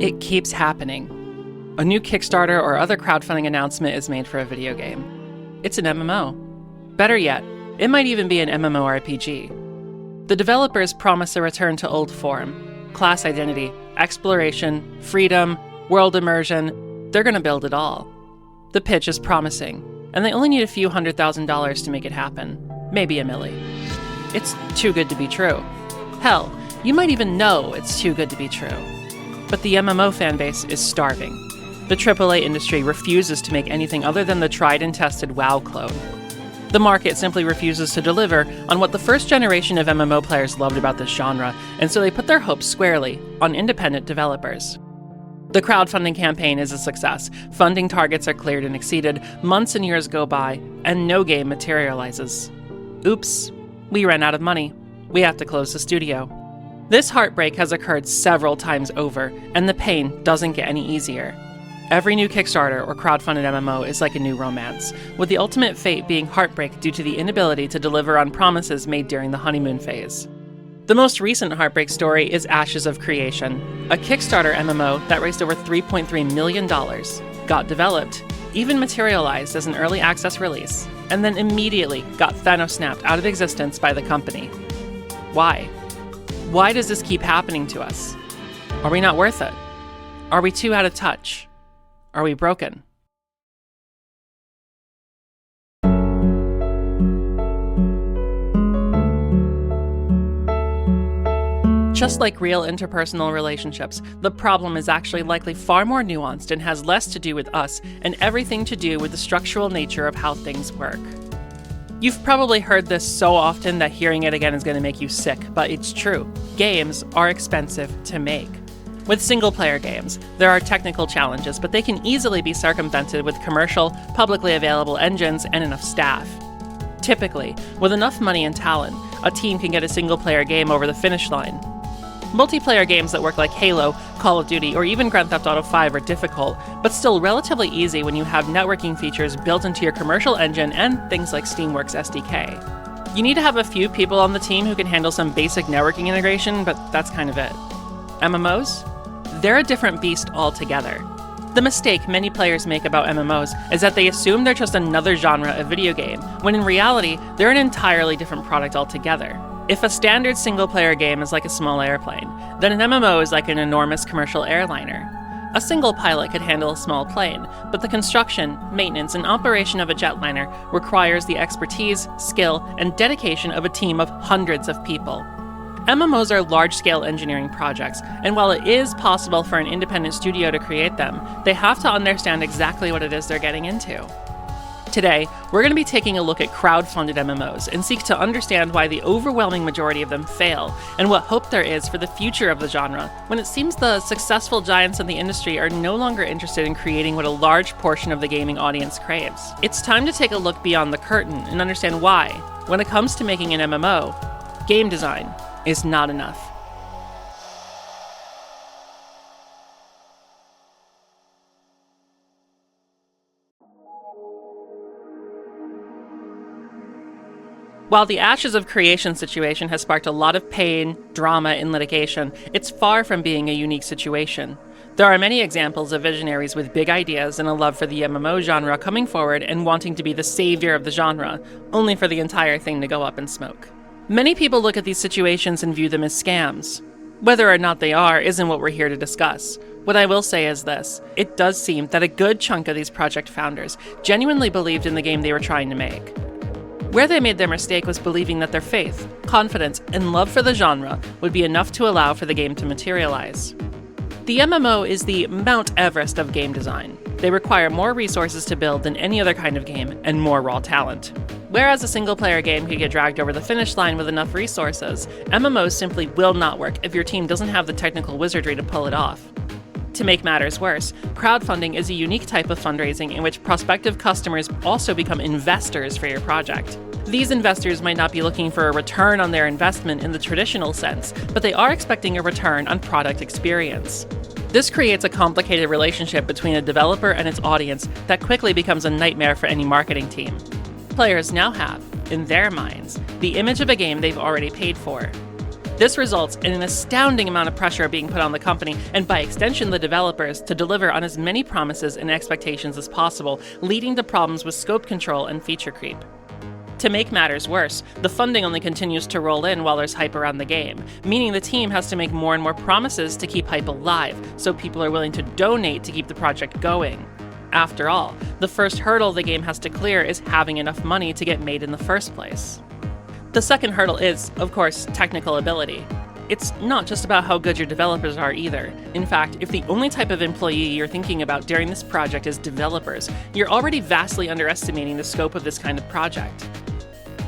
It keeps happening. A new Kickstarter or other crowdfunding announcement is made for a video game. It's an MMO. Better yet, it might even be an MMORPG. The developers promise a return to old form: class identity, exploration, freedom, world immersion. They're going to build it all. The pitch is promising, and they only need a few $100,000 to make it happen. Maybe $1 million. It's too good to be true. Hell, you might even know it's too good to be true. But the MMO fanbase is starving. The AAA industry refuses to make anything other than the tried and tested WoW clone. The market simply refuses to deliver on what the first generation of MMO players loved about this genre, and so they put their hopes squarely on independent developers. The crowdfunding campaign is a success. Funding targets are cleared and exceeded, months and years go by, and no game materializes. Oops, we ran out of money. We have to close the studio. This heartbreak has occurred several times over, and the pain doesn't get any easier. Every new Kickstarter or crowdfunded MMO is like a new romance, with the ultimate fate being heartbreak due to the inability to deliver on promises made during the honeymoon phase. The most recent heartbreak story is Ashes of Creation, a Kickstarter MMO that raised over $3.3 million, got developed, even materialized as an early access release, and then immediately got Thanos-snapped out of existence by the company. Why? Why does this keep happening to us? Are we not worth it? Are we too out of touch? Are we broken? Just like real interpersonal relationships, the problem is actually likely far more nuanced and has less to do with us and everything to do with the structural nature of how things work. You've probably heard this so often that hearing it again is going to make you sick, but it's true. Games are expensive to make. With single-player games, there are technical challenges, but they can easily be circumvented with commercial, publicly available engines and enough staff. Typically, with enough money and talent, a team can get a single-player game over the finish line. Multiplayer games that work like Halo, Call of Duty, or even Grand Theft Auto 5 are difficult, but still relatively easy when you have networking features built into your commercial engine and things like Steamworks SDK. You need to have a few people on the team who can handle some basic networking integration, but that's kind of it. MMOs? They're a different beast altogether. The mistake many players make about MMOs is that they assume they're just another genre of video game, when in reality, they're an entirely different product altogether. If a standard single-player game is like a small airplane, then an MMO is like an enormous commercial airliner. A single pilot could handle a small plane, but the construction, maintenance, and operation of a jetliner requires the expertise, skill, and dedication of a team of hundreds of people. MMOs are large-scale engineering projects, and while it is possible for an independent studio to create them, they have to understand exactly what it is they're getting into. Today, we're going to be taking a look at crowdfunded MMOs and seek to understand why the overwhelming majority of them fail, and what hope there is for the future of the genre, when it seems the successful giants in the industry are no longer interested in creating what a large portion of the gaming audience craves. It's time to take a look beyond the curtain and understand why, when it comes to making an MMO, game design is not enough. While the Ashes of Creation situation has sparked a lot of pain, drama, and litigation, it's far from being a unique situation. There are many examples of visionaries with big ideas and a love for the MMO genre coming forward and wanting to be the savior of the genre, only for the entire thing to go up in smoke. Many people look at these situations and view them as scams. Whether or not they are isn't what we're here to discuss. What I will say is this: it does seem that a good chunk of these project founders genuinely believed in the game they were trying to make. Where they made their mistake was believing that their faith, confidence, and love for the genre would be enough to allow for the game to materialize. The MMO is the Mount Everest of game design. They require more resources to build than any other kind of game, and more raw talent. Whereas a single-player game could get dragged over the finish line with enough resources, MMOs simply will not work if your team doesn't have the technical wizardry to pull it off. To make matters worse, crowdfunding is a unique type of fundraising in which prospective customers also become investors for your project. These investors might not be looking for a return on their investment in the traditional sense, but they are expecting a return on product experience. This creates a complicated relationship between a developer and its audience that quickly becomes a nightmare for any marketing team. Players now have, in their minds, the image of a game they've already paid for. This results in an astounding amount of pressure being put on the company, and by extension the developers, to deliver on as many promises and expectations as possible, leading to problems with scope control and feature creep. To make matters worse, the funding only continues to roll in while there's hype around the game, meaning the team has to make more and more promises to keep hype alive, so people are willing to donate to keep the project going. After all, the first hurdle the game has to clear is having enough money to get made in the first place. The second hurdle is, of course, technical ability. It's not just about how good your developers are either. In fact, if the only type of employee you're thinking about during this project is developers, you're already vastly underestimating the scope of this kind of project.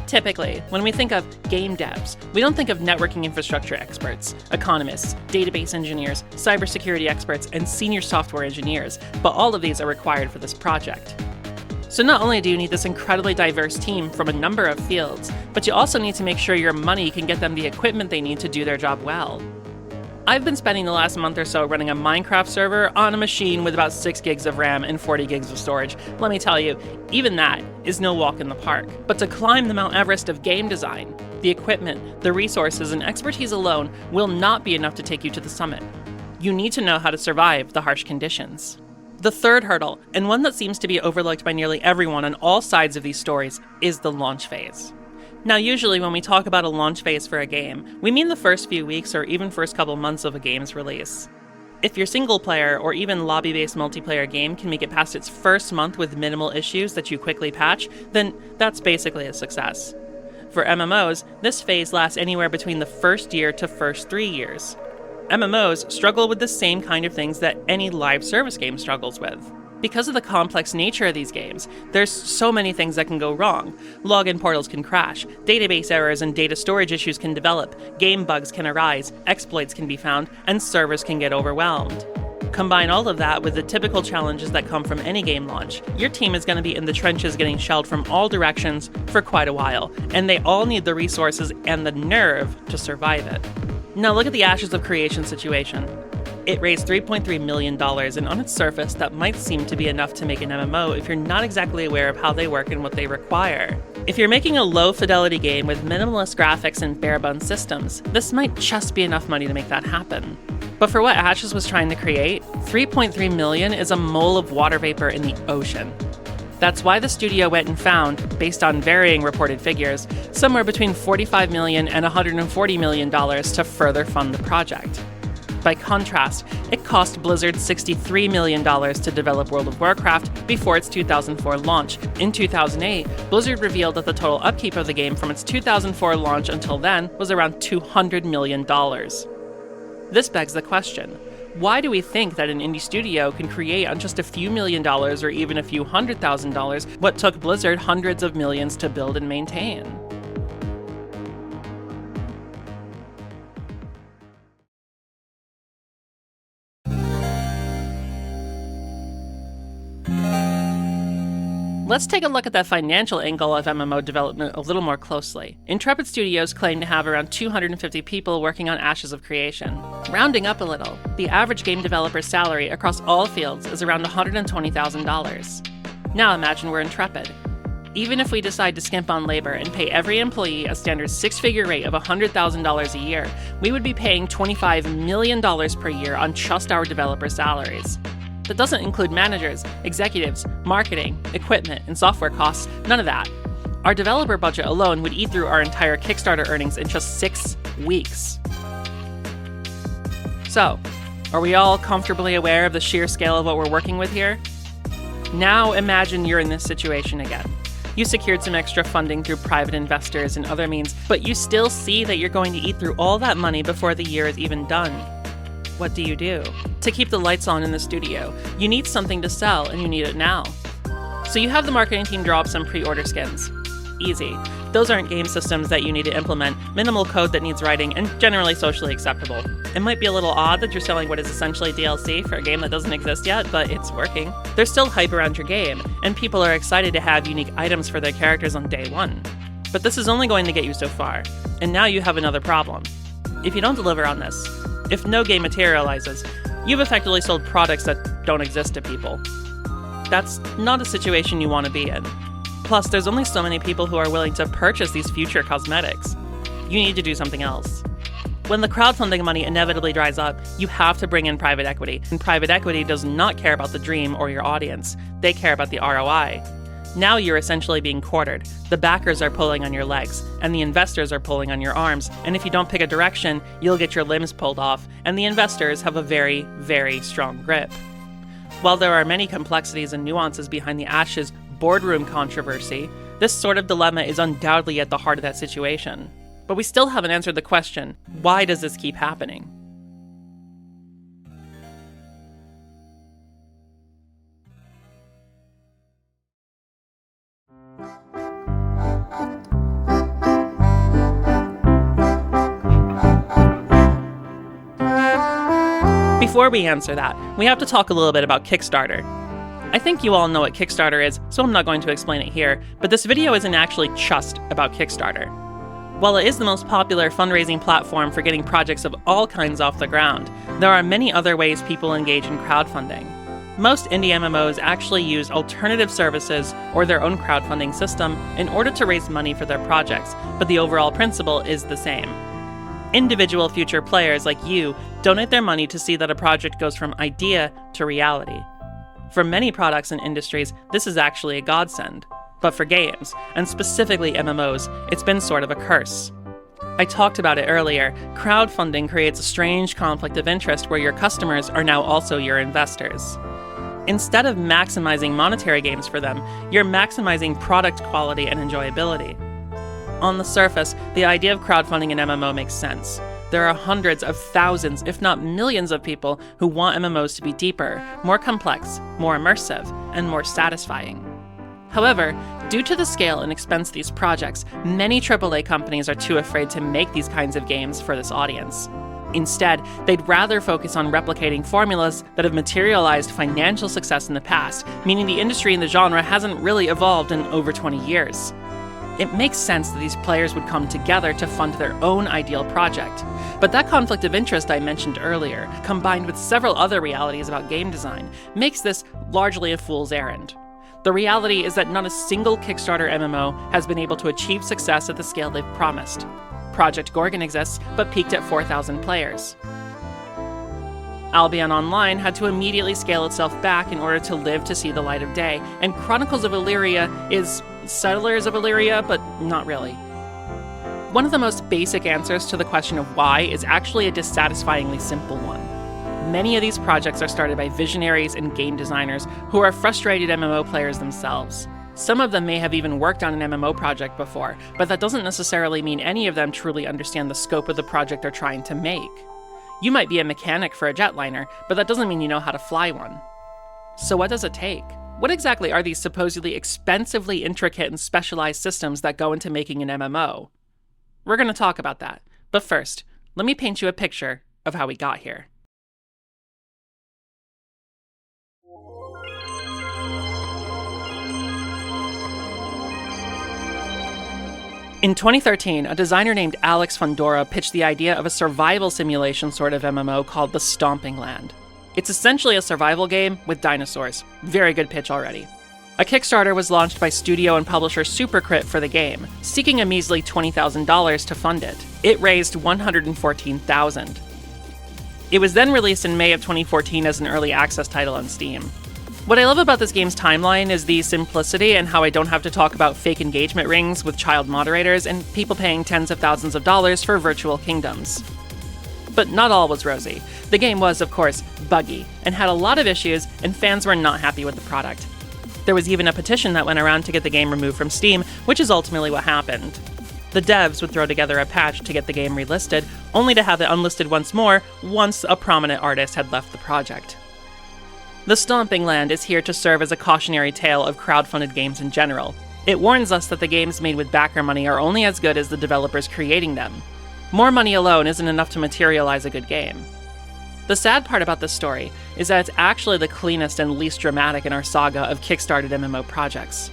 Typically, when we think of game devs, we don't think of networking infrastructure experts, economists, database engineers, cybersecurity experts, and senior software engineers, but all of these are required for this project. So not only do you need this incredibly diverse team from a number of fields, but you also need to make sure your money can get them the equipment they need to do their job well. I've been spending the last month or so running a Minecraft server on a machine with about 6 gigs of RAM and 40 gigs of storage. Let me tell you, even that is no walk in the park. But to climb the Mount Everest of game design, the equipment, the resources, and expertise alone will not be enough to take you to the summit. You need to know how to survive the harsh conditions. The third hurdle, and one that seems to be overlooked by nearly everyone on all sides of these stories, is the launch phase. Now, usually when we talk about a launch phase for a game, we mean the first few weeks or even first couple months of a game's release. If your single-player or even lobby-based multiplayer game can make it past its first month with minimal issues that you quickly patch, then that's basically a success. For MMOs, this phase lasts anywhere between the first year to first 3 years. MMOs struggle with the same kind of things that any live service game struggles with. Because of the complex nature of these games, there's so many things that can go wrong. Login portals can crash, database errors and data storage issues can develop, game bugs can arise, exploits can be found, and servers can get overwhelmed. Combine all of that with the typical challenges that come from any game launch, your team is going to be in the trenches getting shelled from all directions for quite a while, and they all need the resources and the nerve to survive it. Now look at the Ashes of Creation situation. It raised $3.3 million, and on its surface, that might seem to be enough to make an MMO if you're not exactly aware of how they work and what they require. If you're making a low-fidelity game with minimalist graphics and bare-bones systems, this might just be enough money to make that happen. But for what Ashes was trying to create, $3.3 million is a mole of water vapor in the ocean. That's why the studio went and found, based on varying reported figures, somewhere between $45 million and $140 million to further fund the project. By contrast, it cost Blizzard $63 million to develop World of Warcraft before its 2004 launch. In 2008, Blizzard revealed that the total upkeep of the game from its 2004 launch until then was around $200 million. This begs the question, why do we think that an indie studio can create on just a few $1,000,000 or even a few $100,000 what took Blizzard hundreds of millions to build and maintain? Let's take a look at that financial angle of MMO development a little more closely. Intrepid Studios claim to have around 250 people working on Ashes of Creation. Rounding up a little, the average game developer's salary across all fields is around $120,000. Now imagine we're Intrepid. Even if we decide to skimp on labor and pay every employee a standard 6-figure rate of $100,000 a year, we would be paying $25 million per year on just our developer salaries. That doesn't include managers, executives, marketing, equipment, and software costs, none of that. Our developer budget alone would eat through our entire Kickstarter earnings in just 6 weeks. So, are we all comfortably aware of the sheer scale of what we're working with here? Now imagine you're in this situation again. You secured some extra funding through private investors and other means, but you still see that you're going to eat through all that money before the year is even done. What do? To keep the lights on in the studio, you need something to sell and you need it now. So you have the marketing team draw up some pre-order skins. Easy. Those aren't game systems that you need to implement, minimal code that needs writing, and generally socially acceptable. It might be a little odd that you're selling what is essentially DLC for a game that doesn't exist yet, but it's working. There's still hype around your game, and people are excited to have unique items for their characters on day one. But this is only going to get you so far, and now you have another problem. If you don't deliver on this, if no game materializes, you've effectively sold products that don't exist to people. That's not a situation you want to be in. Plus, there's only so many people who are willing to purchase these future cosmetics. You need to do something else. When the crowdfunding money inevitably dries up, you have to bring in private equity, and private equity does not care about the dream or your audience. They care about the ROI. Now you're essentially being quartered. The backers are pulling on your legs, and the investors are pulling on your arms, and if you don't pick a direction, you'll get your limbs pulled off, and the investors have a very, very strong grip. While there are many complexities and nuances behind the Ashes boardroom controversy, this sort of dilemma is undoubtedly at the heart of that situation. But we still haven't answered the question, why does this keep happening? Before we answer that, we have to talk a little bit about Kickstarter. I think you all know what Kickstarter is, so I'm not going to explain it here, but this video isn't actually just about Kickstarter. While it is the most popular fundraising platform for getting projects of all kinds off the ground, there are many other ways people engage in crowdfunding. Most indie MMOs actually use alternative services or their own crowdfunding system in order to raise money for their projects, but the overall principle is the same. Individual future players like you donate their money to see that a project goes from idea to reality. For many products and industries, this is actually a godsend. But for games, and specifically MMOs, it's been sort of a curse. I talked about it earlier. Crowdfunding creates a strange conflict of interest where your customers are now also your investors. Instead of maximizing monetary gains for them, you're maximizing product quality and enjoyability. On the surface, the idea of crowdfunding an MMO makes sense. There are hundreds of thousands, if not millions of people who want MMOs to be deeper, more complex, more immersive, and more satisfying. However, due to the scale and expense of these projects, many AAA companies are too afraid to make these kinds of games for this audience. Instead, they'd rather focus on replicating formulas that have materialized financial success in the past, meaning the industry in the genre hasn't really evolved in over 20 years. It makes sense that these players would come together to fund their own ideal project. But that conflict of interest I mentioned earlier, combined with several other realities about game design, makes this largely a fool's errand. The reality is that not a single Kickstarter MMO has been able to achieve success at the scale they've promised. Project Gorgon exists, but peaked at 4,000 players. Albion Online had to immediately scale itself back in order to live to see the light of day, and Chronicles of Elyria is Settlers of Elyria, but not really. One of the most basic answers to the question of why is actually a dissatisfyingly simple one. Many of these projects are started by visionaries and game designers who are frustrated MMO players themselves. Some of them may have even worked on an MMO project before, but that doesn't necessarily mean any of them truly understand the scope of the project they're trying to make. You might be a mechanic for a jetliner, but that doesn't mean you know how to fly one. So what does it take? What exactly are these supposedly expensively intricate and specialized systems that go into making an MMO? We're going to talk about that, but first, let me paint you a picture of how we got here. In 2013, a designer named Alex Fundora pitched the idea of a survival simulation sort of MMO called The Stomping Land. It's essentially a survival game with dinosaurs. Very good pitch already. A Kickstarter was launched by studio and publisher Supercrit for the game, seeking a measly $20,000 to fund it. It raised $114,000. It was then released in May of 2014 as an early access title on Steam. What I love about this game's timeline is the simplicity and how I don't have to talk about fake engagement rings with child moderators and people paying tens of thousands of dollars for virtual kingdoms. But not all was rosy. The game was, of course, buggy and had a lot of issues, and fans were not happy with the product. There was even a petition that went around to get the game removed from Steam, which is ultimately what happened. The devs would throw together a patch to get the game relisted, only to have it unlisted once more once a prominent artist had left the project. The Stomping Land is here to serve as a cautionary tale of crowdfunded games in general. It warns us that the games made with backer money are only as good as the developers creating them. More money alone isn't enough to materialize a good game. The sad part about this story is that it's actually the cleanest and least dramatic in our saga of kickstarted MMO projects.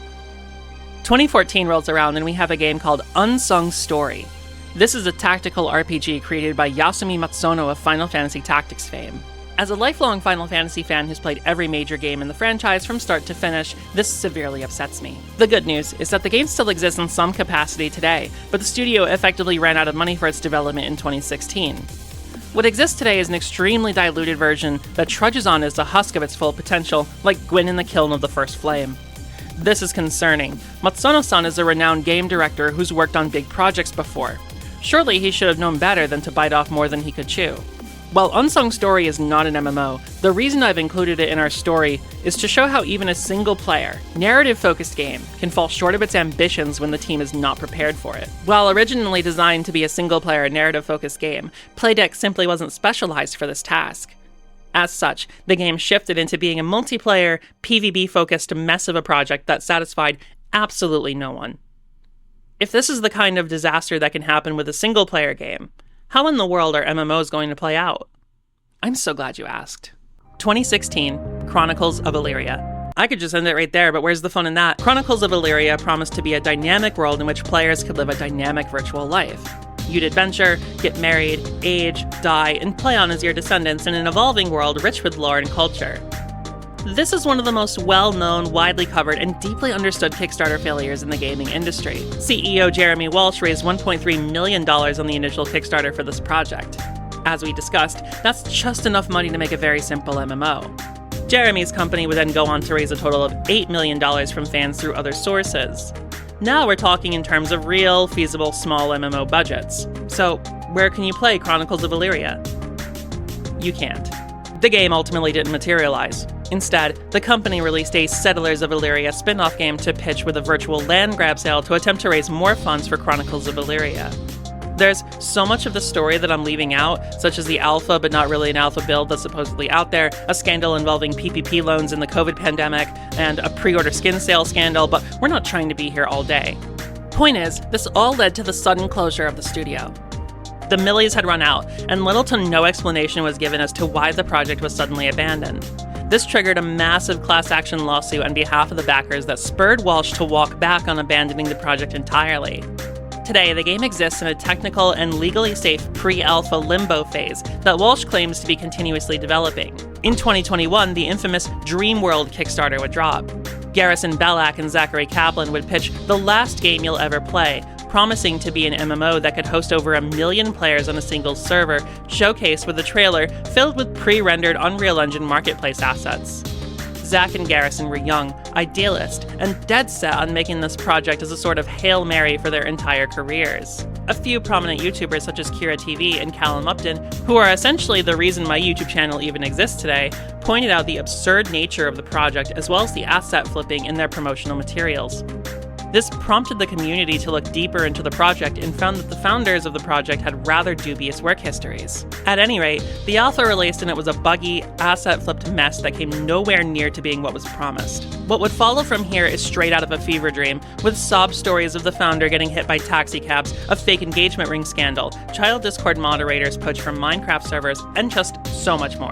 2014 rolls around and we have a game called Unsung Story. This is a tactical RPG created by Yasumi Matsuno of Final Fantasy Tactics fame. As a lifelong Final Fantasy fan who's played every major game in the franchise from start to finish, this severely upsets me. The good news is that the game still exists in some capacity today, but the studio effectively ran out of money for its development in 2016. What exists today is an extremely diluted version that trudges on as the husk of its full potential, like Gwyn in the kiln of the First Flame. This is concerning. Matsuno-san is a renowned game director who's worked on big projects before. Surely he should have known better than to bite off more than he could chew. While Unsung Story is not an MMO, the reason I've included it in our story is to show how even a single-player, narrative-focused game can fall short of its ambitions when the team is not prepared for it. While originally designed to be a single-player, narrative-focused game, Playdeck simply wasn't specialized for this task. As such, the game shifted into being a multiplayer, PvP-focused mess of a project that satisfied absolutely no one. If this is the kind of disaster that can happen with a single-player game, how in the world are MMOs going to play out? I'm so glad you asked. 2016, Chronicles of Elyria. I could just end it right there, but where's the fun in that? Chronicles of Elyria promised to be a dynamic world in which players could live a dynamic virtual life. You'd adventure, get married, age, die, and play on as your descendants in an evolving world rich with lore and culture. This is one of the most well-known, widely covered, and deeply understood Kickstarter failures in the gaming industry. CEO Jeremy Walsh raised $1.3 million on the initial Kickstarter for this project. As we discussed, that's just enough money to make a very simple MMO. Jeremy's company would then go on to raise a total of $8 million from fans through other sources. Now we're talking in terms of real, feasible, small MMO budgets. So, where can you play Chronicles of Elyria? You can't. The game ultimately didn't materialize. Instead, the company released a Settlers of Elyria spin-off game to pitch with a virtual land grab sale to attempt to raise more funds for Chronicles of Elyria. There's so much of the story that I'm leaving out, such as the alpha but not really an alpha build that's supposedly out there, a scandal involving PPP loans in the COVID pandemic, and a pre-order skin sale scandal, but we're not trying to be here all day. Point is, this all led to the sudden closure of the studio. The millies had run out, and little to no explanation was given as to why the project was suddenly abandoned. This triggered a massive class action lawsuit on behalf of the backers that spurred Walsh to walk back on abandoning the project entirely. Today, the game exists in a technical and legally safe pre-alpha limbo phase that Walsh claims to be continuously developing. In 2021, the infamous Dreamworld Kickstarter would drop. Garrison Belak and Zachary Kaplan would pitch the last game you'll ever play, promising to be an MMO that could host over 1 million players on a single server, showcased with a trailer filled with pre-rendered Unreal Engine marketplace assets. Zach and Garrison were young, idealist, and dead set on making this project as a sort of Hail Mary for their entire careers. A few prominent YouTubers such as Kira TV and Callum Upton, who are essentially the reason my YouTube channel even exists today, pointed out the absurd nature of the project as well as the asset flipping in their promotional materials. This prompted the community to look deeper into the project and found that the founders of the project had rather dubious work histories. At any rate, the alpha released and it was a buggy, asset-flipped mess that came nowhere near to being what was promised. What would follow from here is straight out of a fever dream, with sob stories of the founder getting hit by taxi cabs, a fake engagement ring scandal, child Discord moderators poached from Minecraft servers, and just so much more.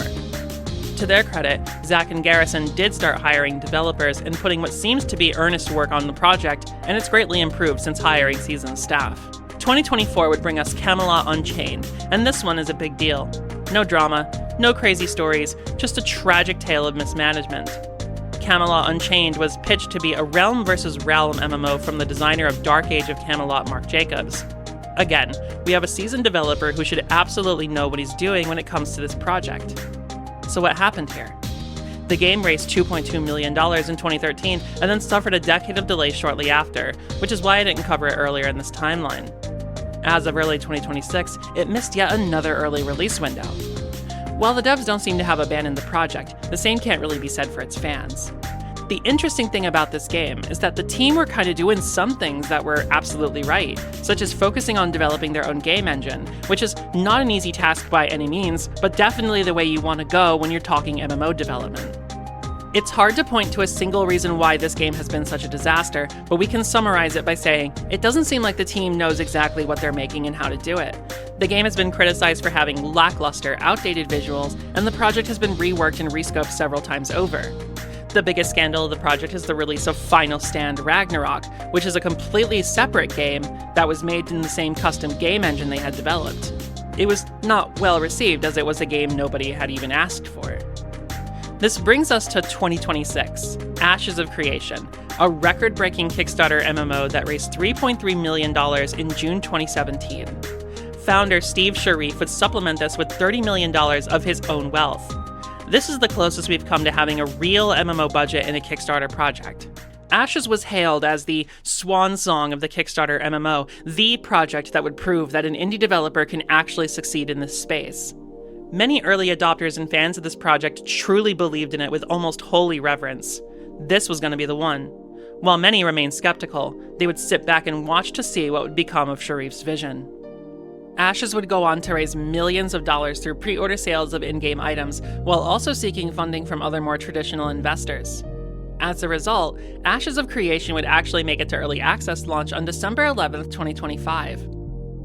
To their credit, Zach and Garrison did start hiring developers and putting what seems to be earnest work on the project, and it's greatly improved since hiring seasoned staff. 2024 would bring us Camelot Unchained, and this one is a big deal. No drama, no crazy stories, just a tragic tale of mismanagement. Camelot Unchained was pitched to be a realm versus realm MMO from the designer of Dark Age of Camelot, Mark Jacobs. Again, we have a seasoned developer who should absolutely know what he's doing when it comes to this project. So what happened here? The game raised $2.2 million in 2013 and then suffered a decade of delay shortly after, which is why I didn't cover it earlier in this timeline. As of early 2026, it missed yet another early release window. While the devs don't seem to have abandoned the project, the same can't really be said for its fans. The interesting thing about this game is that the team were kind of doing some things that were absolutely right, such as focusing on developing their own game engine, which is not an easy task by any means, but definitely the way you want to go when you're talking MMO development. It's hard to point to a single reason why this game has been such a disaster, but we can summarize it by saying, it doesn't seem like the team knows exactly what they're making and how to do it. The game has been criticized for having lackluster, outdated visuals, and the project has been reworked and rescoped several times over. The biggest scandal of the project is the release of Final Stand Ragnarok, which is a completely separate game that was made in the same custom game engine they had developed. it was not well received as it was a game nobody had even asked for. This brings us to 2026, Ashes of Creation, a record-breaking Kickstarter MMO that raised $3.3 million in June 2017. Founder Steve Sharif would supplement this with $30 million of his own wealth. This is the closest we've come to having a real MMO budget in a Kickstarter project. Ashes was hailed as the swan song of the Kickstarter MMO, the project that would prove that an indie developer can actually succeed in this space. Many early adopters and fans of this project truly believed in it with almost holy reverence. This was going to be the one. While many remained skeptical, they would sit back and watch to see what would become of Sharif's vision. Ashes would go on to raise millions of dollars through pre-order sales of in-game items, while also seeking funding from other more traditional investors. As a result, Ashes of Creation would actually make it to early access launch on December 11th, 2025.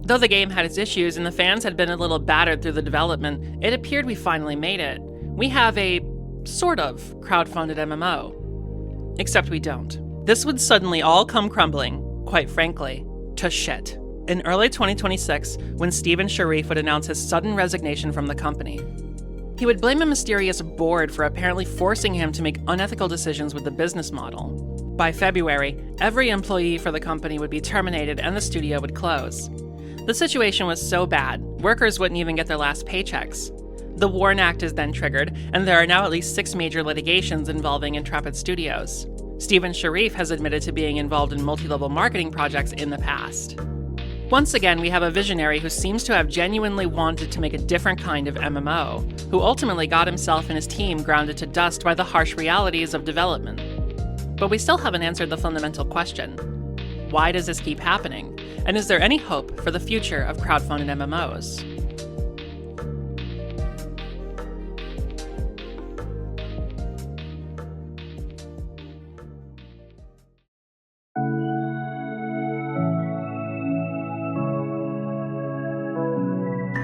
Though the game had its issues and the fans had been a little battered through the development, it appeared we finally made it. We have a sort of crowdfunded MMO. Except we don't. This would suddenly all come crumbling, quite frankly, to shit in early 2026 when Steven Sharif would announce his sudden resignation from the company. He would blame a mysterious board for apparently forcing him to make unethical decisions with the business model. By February, every employee for the company would be terminated and the studio would close. The situation was so bad, workers wouldn't even get their last paychecks. The WARN Act is then triggered, and there are now at least 6 major litigations involving Intrepid Studios. Steven Sharif has admitted to being involved in multi-level marketing projects in the past. Once again, we have a visionary who seems to have genuinely wanted to make a different kind of MMO, who ultimately got himself and his team grounded to dust by the harsh realities of development. But we still haven't answered the fundamental question. Why does this keep happening? And is there any hope for the future of crowdfunded MMOs?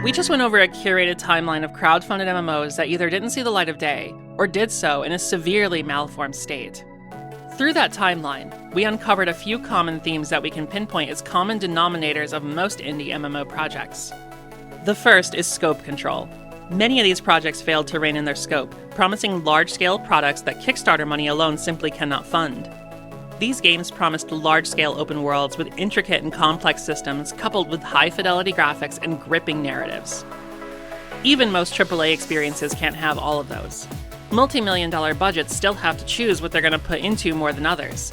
We just went over a curated timeline of crowdfunded MMOs that either didn't see the light of day, or did so in a severely malformed state. Through that timeline, we uncovered a few common themes that we can pinpoint as common denominators of most indie MMO projects. The first is scope control. Many of these projects failed to rein in their scope, promising large-scale products that Kickstarter money alone simply cannot fund. These games promised large-scale open worlds with intricate and complex systems coupled with high-fidelity graphics and gripping narratives. Even most AAA experiences can't have all of those. Multi-million-dollar budgets still have to choose what they're going to put into more than others.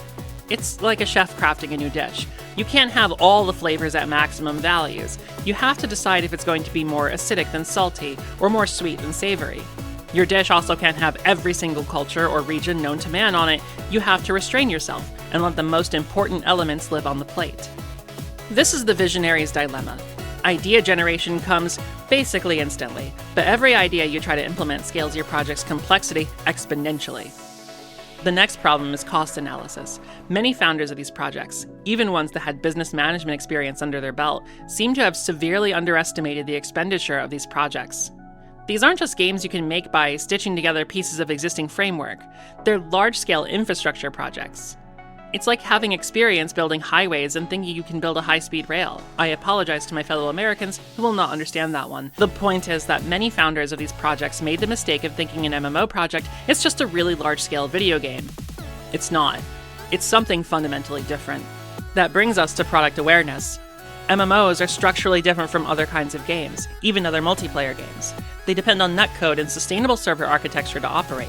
It's like a chef crafting a new dish. You can't have all the flavors at maximum values. You have to decide if it's going to be more acidic than salty, or more sweet than savory. Your dish also can't have every single culture or region known to man on it. You have to restrain yourself and let the most important elements live on the plate. This is the visionary's dilemma. Idea generation comes basically instantly, but every idea you try to implement scales your project's complexity exponentially. The next problem is cost analysis. Many founders of these projects, even ones that had business management experience under their belt, seem to have severely underestimated the expenditure of these projects. These aren't just games you can make by stitching together pieces of existing framework. They're large-scale infrastructure projects. It's like having experience building highways and thinking you can build a high-speed rail. I apologize to my fellow Americans who will not understand that one. The point is that many founders of these projects made the mistake of thinking an MMO project is just a really large-scale video game. It's not. It's something fundamentally different. That brings us to product awareness. MMOs are structurally different from other kinds of games, even other multiplayer games. They depend on netcode and sustainable server architecture to operate.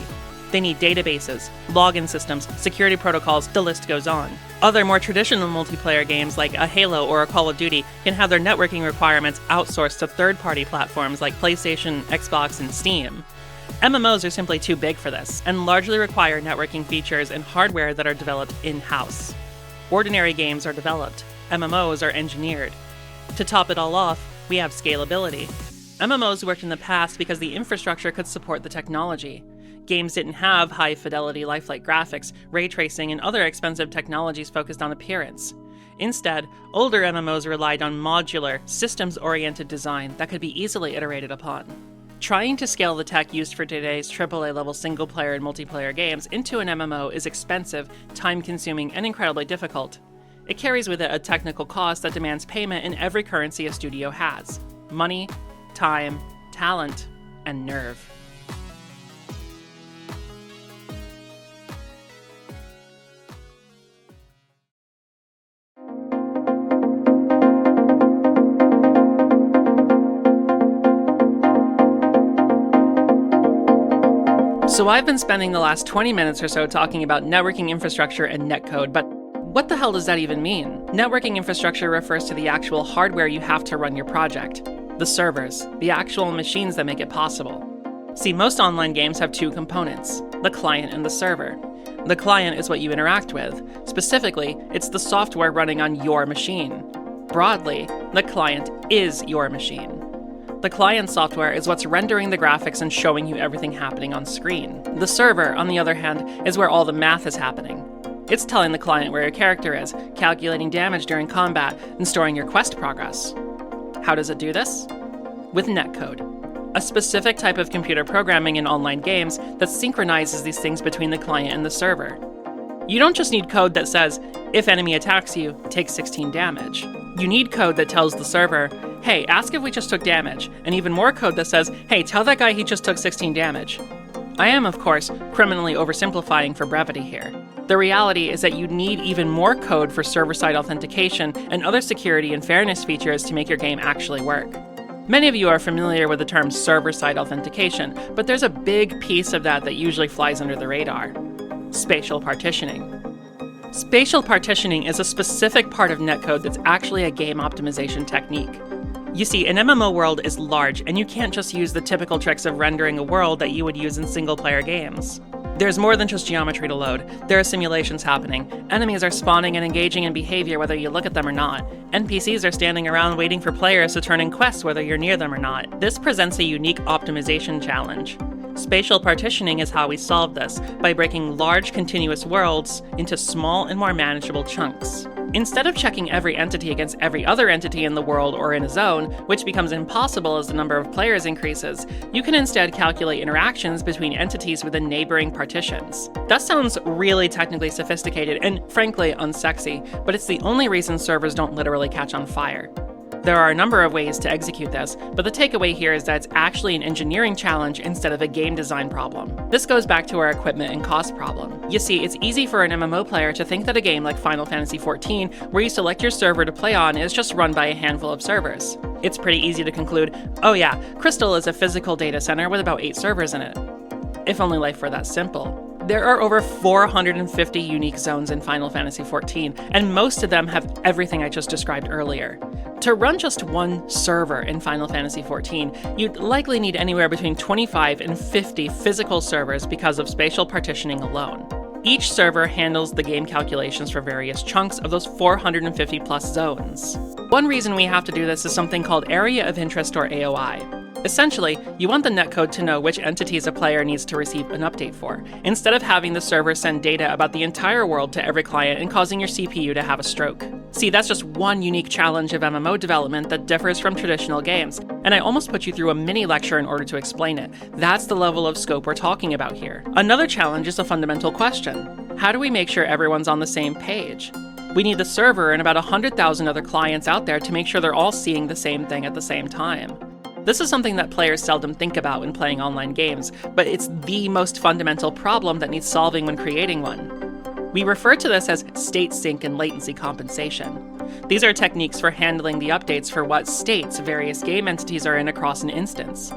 They need databases, login systems, security protocols, the list goes on. Other more traditional multiplayer games like a Halo or a Call of Duty can have their networking requirements outsourced to third-party platforms like PlayStation, Xbox, and Steam. MMOs are simply too big for this, and largely require networking features and hardware that are developed in-house. Ordinary games are developed. MMOs are engineered. To top it all off, we have scalability. MMOs worked in the past because the infrastructure could support the technology. Games didn't have high-fidelity, lifelike graphics, ray tracing, and other expensive technologies focused on appearance. Instead, older MMOs relied on modular, systems-oriented design that could be easily iterated upon. Trying to scale the tech used for today's AAA-level single-player and multiplayer games into an MMO is expensive, time-consuming, and incredibly difficult. It carries with it a technical cost that demands payment in every currency a studio has: money, time, talent, and nerve. So I've been spending the last 20 minutes or so talking about networking infrastructure and netcode, but what the hell does that even mean? Networking infrastructure refers to the actual hardware you have to run your project. The servers, the actual machines that make it possible. See, most online games have two components, the client and the server. The client is what you interact with. Specifically, it's the software running on your machine. Broadly, the client is your machine. The client software is what's rendering the graphics and showing you everything happening on screen. The server, on the other hand, is where all the math is happening. It's telling the client where your character is, calculating damage during combat, and storing your quest progress. How does it do this? With netcode, a specific type of computer programming in online games that synchronizes these things between the client and the server. You don't just need code that says, if enemy attacks you, take 16 damage. You need code that tells the server, hey, ask if we just took damage, and even more code that says, hey, tell that guy he just took 16 damage. I am, of course, criminally oversimplifying for brevity here. The reality is that you need even more code for server-side authentication and other security and fairness features to make your game actually work. Many of you are familiar with the term server-side authentication, but there's a big piece of that usually flies under the radar. Spatial partitioning. Spatial partitioning is a specific part of netcode that's actually a game optimization technique. You see, an MMO world is large, and you can't just use the typical tricks of rendering a world that you would use in single-player games. There's more than just geometry to load. There are simulations happening. Enemies are spawning and engaging in behavior whether you look at them or not. NPCs are standing around waiting for players to turn in quests whether you're near them or not. This presents a unique optimization challenge. Spatial partitioning is how we solve this, by breaking large continuous worlds into small and more manageable chunks. Instead of checking every entity against every other entity in the world or in a zone, which becomes impossible as the number of players increases, you can instead calculate interactions between entities within neighboring partitions. That sounds really technically sophisticated and, frankly, unsexy, but it's the only reason servers don't literally catch on fire. There are a number of ways to execute this, but the takeaway here is that it's actually an engineering challenge instead of a game design problem. This goes back to our equipment and cost problem. You see, it's easy for an MMO player to think that a game like Final Fantasy XIV, where you select your server to play on, is just run by a handful of servers. It's pretty easy to conclude, oh yeah, Crystal is a physical data center with about 8 servers in it. If only life were that simple. There are over 450 unique zones in Final Fantasy XIV, and most of them have everything I just described earlier. To run just one server in Final Fantasy XIV, you'd likely need anywhere between 25 and 50 physical servers because of spatial partitioning alone. Each server handles the game calculations for various chunks of those 450 plus zones. One reason we have to do this is something called Area of Interest, or AOI. Essentially, you want the netcode to know which entities a player needs to receive an update for, instead of having the server send data about the entire world to every client and causing your CPU to have a stroke. See, that's just one unique challenge of MMO development that differs from traditional games, and I almost put you through a mini lecture in order to explain it. That's the level of scope we're talking about here. Another challenge is a fundamental question. How do we make sure everyone's on the same page? We need the server and about 100,000 other clients out there to make sure they're all seeing the same thing at the same time. This is something that players seldom think about when playing online games, but it's the most fundamental problem that needs solving when creating one. We refer to this as state sync and latency compensation. These are techniques for handling the updates for what states various game entities are in across an instance.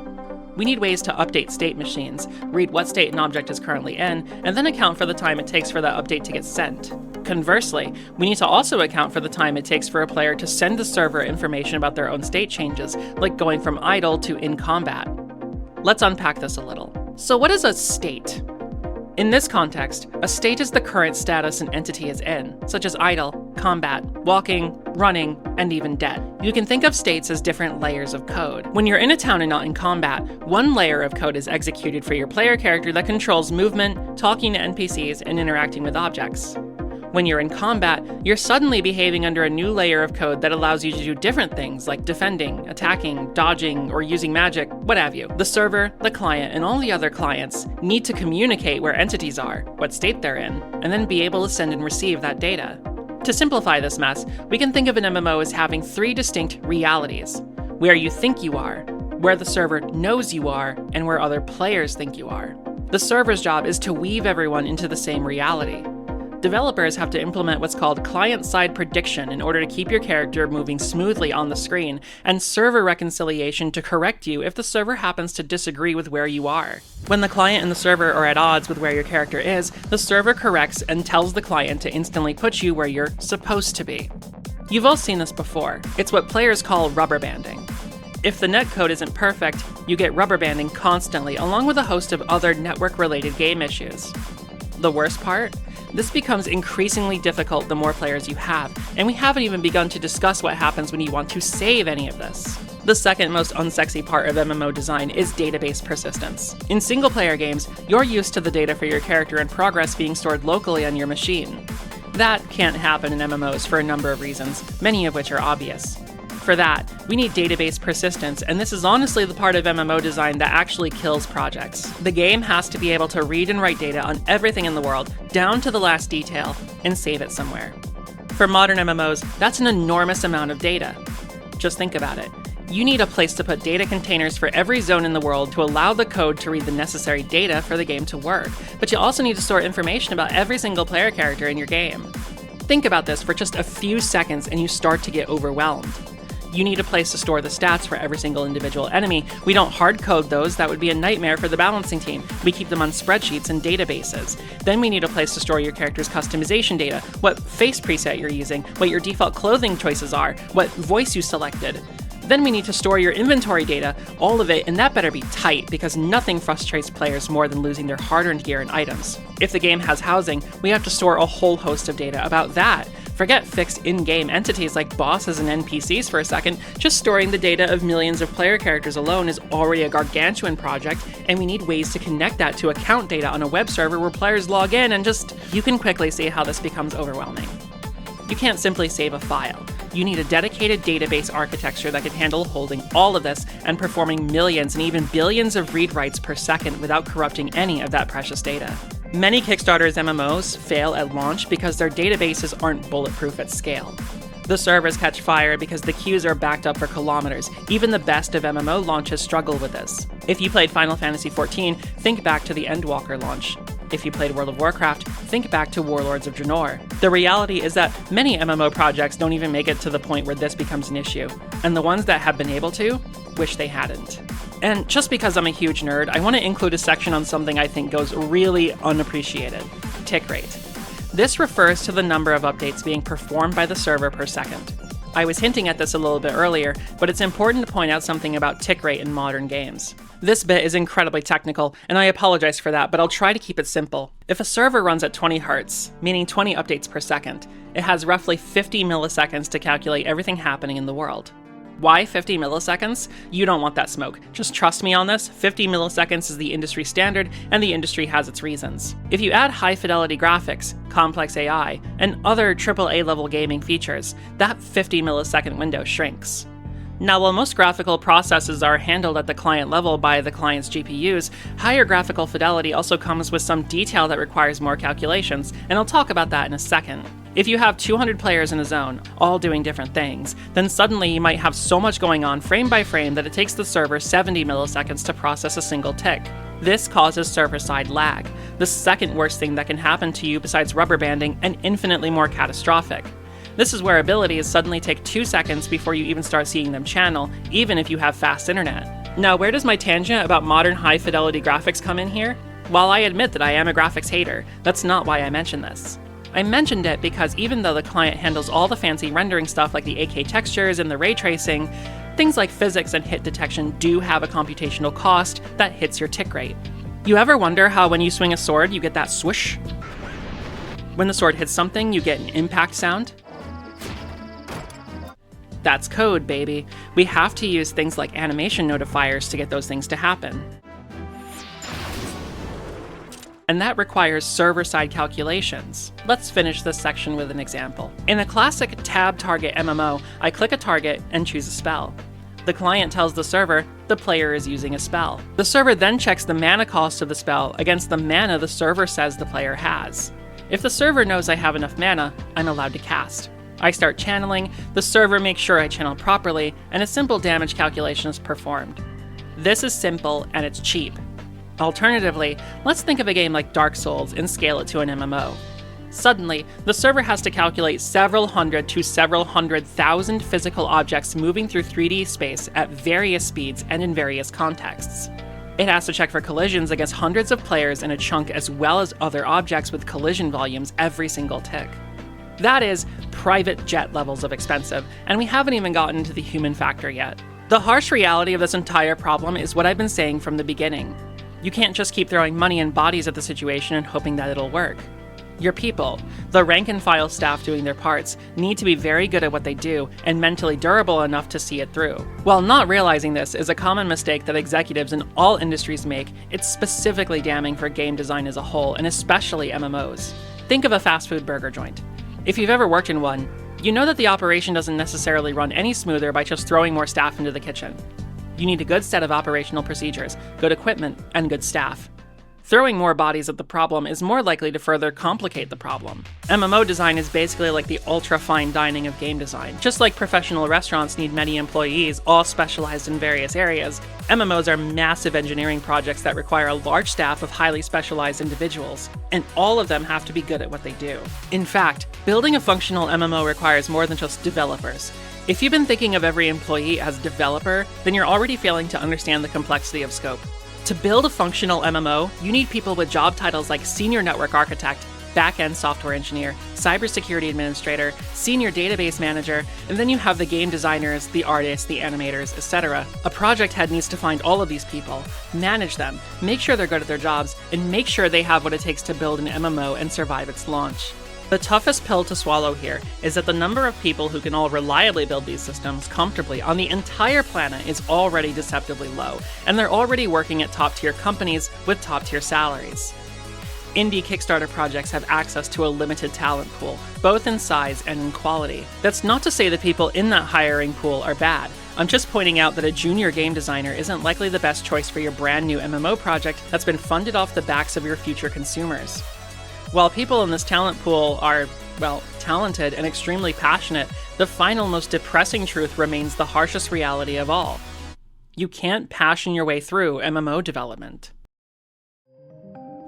We need ways to update state machines, read what state an object is currently in, and then account for the time it takes for that update to get sent. Conversely, we need to also account for the time it takes for a player to send the server information about their own state changes, like going from idle to in combat. Let's unpack this a little. So what is a state? In this context, a state is the current status an entity is in, such as idle, combat, walking, running, and even dead. You can think of states as different layers of code. When you're in a town and not in combat, one layer of code is executed for your player character that controls movement, talking to NPCs, and interacting with objects. When you're in combat, you're suddenly behaving under a new layer of code that allows you to do different things like defending, attacking, dodging, or using magic, what have you. The server, the client, and all the other clients need to communicate where entities are, what state they're in, and then be able to send and receive that data. To simplify this mess, we can think of an MMO as having 3 distinct realities: where you think you are, where the server knows you are, and where other players think you are. The server's job is to weave everyone into the same reality. Developers have to implement what's called client-side prediction in order to keep your character moving smoothly on the screen, and server reconciliation to correct you if the server happens to disagree with where you are. When the client and the server are at odds with where your character is, the server corrects and tells the client to instantly put you where you're supposed to be. You've all seen this before. It's what players call rubber banding. If the netcode isn't perfect, you get rubber banding constantly, along with a host of other network-related game issues. The worst part? This becomes increasingly difficult the more players you have, and we haven't even begun to discuss what happens when you want to save any of this. The second most unsexy part of MMO design is database persistence. In single-player games, you're used to the data for your character and progress being stored locally on your machine. That can't happen in MMOs for a number of reasons, many of which are obvious. For that, we need database persistence, and this is honestly the part of MMO design that actually kills projects. The game has to be able to read and write data on everything in the world, down to the last detail, and save it somewhere. For modern MMOs, that's an enormous amount of data. Just think about it. You need a place to put data containers for every zone in the world to allow the code to read the necessary data for the game to work, but you also need to store information about every single player character in your game. Think about this for just a few seconds and you start to get overwhelmed. You need a place to store the stats for every single individual enemy. We don't hard code those, that would be a nightmare for the balancing team. We keep them on spreadsheets and databases. Then we need a place to store your character's customization data, what face preset you're using, what your default clothing choices are, what voice you selected. Then we need to store your inventory data, all of it, and that better be tight because nothing frustrates players more than losing their hard-earned gear and items. If the game has housing, we have to store a whole host of data about that. Forget fixed in-game entities like bosses and NPCs for a second, just storing the data of millions of player characters alone is already a gargantuan project, and we need ways to connect that to account data on a web server where players log in and you can quickly see how this becomes overwhelming. You can't simply save a file. You need a dedicated database architecture that can handle holding all of this and performing millions and even billions of read-writes per second without corrupting any of that precious data. Many Kickstarter's MMOs fail at launch because their databases aren't bulletproof at scale. The servers catch fire because the queues are backed up for kilometers. Even the best of MMO launches struggle with this. If you played Final Fantasy XIV, think back to the Endwalker launch. If you played World of Warcraft, think back to Warlords of Draenor. The reality is that many MMO projects don't even make it to the point where this becomes an issue, and the ones that have been able to, wish they hadn't. And just because I'm a huge nerd, I want to include a section on something I think goes really unappreciated: tick rate. This refers to the number of updates being performed by the server per second. I was hinting at this a little bit earlier, but it's important to point out something about tick rate in modern games. This bit is incredibly technical, and I apologize for that, but I'll try to keep it simple. If a server runs at 20 Hz, meaning 20 updates per second, it has roughly 50 milliseconds to calculate everything happening in the world. Why 50 milliseconds? You don't want that smoke. Just trust me on this, 50 milliseconds is the industry standard, and the industry has its reasons. If you add high-fidelity graphics, complex AI, and other AAA level gaming features, that 50 millisecond window shrinks. Now, while most graphical processes are handled at the client level by the client's GPUs, higher graphical fidelity also comes with some detail that requires more calculations, and I'll talk about that in a second. If you have 200 players in a zone, all doing different things, then suddenly you might have so much going on frame by frame that it takes the server 70 milliseconds to process a single tick. This causes server-side lag, the second worst thing that can happen to you besides rubber banding, and infinitely more catastrophic. This is where abilities suddenly take 2 seconds before you even start seeing them channel, even if you have fast internet. Now, where does my tangent about modern high-fidelity graphics come in here? While I admit that I am a graphics hater, that's not why I mention this. I mentioned it because even though the client handles all the fancy rendering stuff like the 8K textures and the ray tracing, things like physics and hit detection do have a computational cost that hits your tick rate. You ever wonder how when you swing a sword you get that swoosh? When the sword hits something, you get an impact sound? That's code, baby. We have to use things like animation notifiers to get those things to happen. And that requires server-side calculations. Let's finish this section with an example. In a classic tab target MMO, I click a target and choose a spell. The client tells the server the player is using a spell. The server then checks the mana cost of the spell against the mana the server says the player has. If the server knows I have enough mana, I'm allowed to cast. I start channeling, the server makes sure I channel properly, and a simple damage calculation is performed. This is simple and it's cheap. Alternatively, let's think of a game like Dark Souls and scale it to an MMO. Suddenly, the server has to calculate several hundred to several 100,000 physical objects moving through 3D space at various speeds and in various contexts. It has to check for collisions against hundreds of players in a chunk as well as other objects with collision volumes every single tick. That is private jet levels of expensive, and we haven't even gotten to the human factor yet. The harsh reality of this entire problem is what I've been saying from the beginning. You can't just keep throwing money and bodies at the situation and hoping that it'll work. Your people, the rank-and-file staff doing their parts, need to be very good at what they do and mentally durable enough to see it through. While not realizing this is a common mistake that executives in all industries make, it's specifically damning for game design as a whole, and especially MMOs. Think of a fast food burger joint. If you've ever worked in one, you know that the operation doesn't necessarily run any smoother by just throwing more staff into the kitchen. You need a good set of operational procedures, good equipment, and good staff. Throwing more bodies at the problem is more likely to further complicate the problem. MMO design is basically like the ultra-fine dining of game design. Just like professional restaurants need many employees, all specialized in various areas, MMOs are massive engineering projects that require a large staff of highly specialized individuals, and all of them have to be good at what they do. In fact, building a functional MMO requires more than just developers. If you've been thinking of every employee as developer, then you're already failing to understand the complexity of scope. To build a functional MMO, you need people with job titles like Senior Network Architect, Back-End Software Engineer, Cybersecurity Administrator, Senior Database Manager, and then you have the game designers, the artists, the animators, etc. A project head needs to find all of these people, manage them, make sure they're good at their jobs, and make sure they have what it takes to build an MMO and survive its launch. The toughest pill to swallow here is that the number of people who can all reliably build these systems comfortably on the entire planet is already deceptively low, and they're already working at top-tier companies with top-tier salaries. Indie Kickstarter projects have access to a limited talent pool, both in size and in quality. That's not to say the people in that hiring pool are bad. I'm just pointing out that a junior game designer isn't likely the best choice for your brand new MMO project that's been funded off the backs of your future consumers. While people in this talent pool are, well, talented and extremely passionate, the final most depressing truth remains the harshest reality of all. You can't passion your way through MMO development.